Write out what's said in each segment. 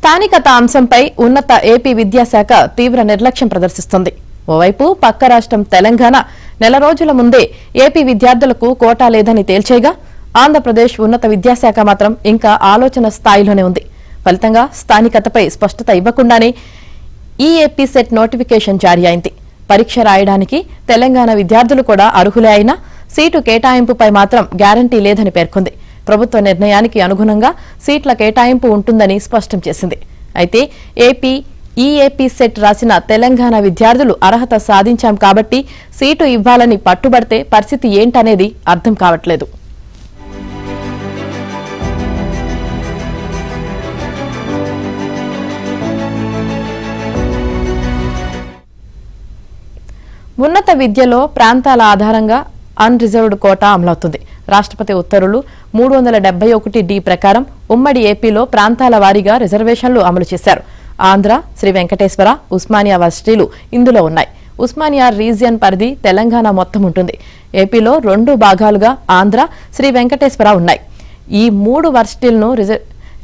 స్థానికత అంశంపై ఉన్నత ఏపీ విద్యాశాఖ తీవ్ర నిర్లక్ష్యం ప్రదర్శిస్తుంది. ఓవైపు పక్క రాష్ట్రం తెలంగాణ నెల రోజుల ముందే ఏపీ విద్యార్థులకు కోటా లేదని తేల్చేగా ఆంధ్రప్రదేశ్ ఉన్నత విద్యాశాఖ మాత్రం ఇంకా ఆలోచన స్థాయిలోనే ఉంది. ఫలితంగా స్థానికతపై స్పష్టత ఇవ్వకుండానే ఈఏపీ సెట్ నోటిఫికేషన్ జారీ అయింది. పరీక్ష రాయడానికి తెలంగాణ విద్యార్థులు కూడా అర్హులే అయినా సీటు కేటాయింపుపై మాత్రం గ్యారంటీ లేదని పేర్కొంది. ప్రభుత్వ నిర్ణయానికి అనుగుణంగా సీట్ల కేటాయింపు ఉంటుందని స్పష్టం చేసింది. అయితే ఈఏపీ సెట్ రాసిన తెలంగాణ విద్యార్థులు అర్హత సాధించాం కాబట్టి సీటు ఇవ్వాలని పట్టుబడితే పరిస్థితి ఏంటనేది అర్థం కావట్లేదు. ఉన్నత విద్యలో ప్రాంతాల ఆధారంగా అన్రిజర్వ్డ్ కోటా అమలవుతుంది. రాష్ట్రపతి ఉత్తర్వులు 371D ప్రకారం ఉమ్మడి ఏపీలో ప్రాంతాల వారీగా రిజర్వేషన్లు అమలు చేశారు. ఆంధ్ర, శ్రీ వెంకటేశ్వర, ఉస్మానియా వర్సిటీలు ఇందులో ఉన్నాయి. ఉస్మానియా రీజియన్ పరిధి తెలంగాణ మొత్తం ఉంటుంది. ఏపీలో 2 భాగాలుగా ఆంధ్ర, శ్రీ వెంకటేశ్వర ఉన్నాయి. ఈ 3 వర్సిటీలను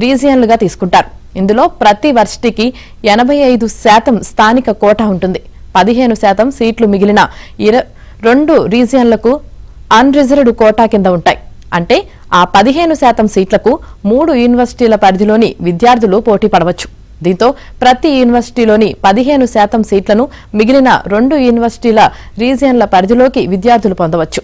రీజియన్లుగా తీసుకుంటారు. ఇందులో ప్రతి వర్సిటీకి 85% స్థానిక కోటా ఉంటుంది. 15% సీట్లు మిగిలిన 2 రీజియన్లకు అన్రిజర్వ్డ్ కోటా కింద ఉంటాయి. అంటే ఆ 15% సీట్లకు 3 యూనివర్సిటీల పరిధిలోని విద్యార్థులు పోటీ పడవచ్చు. దీంతో ప్రతి యూనివర్సిటీలోని 15% సీట్లను మిగిలిన 2 యూనివర్సిటీల రీజియన్ల పరిధిలోకి విద్యార్థులు పొందవచ్చు.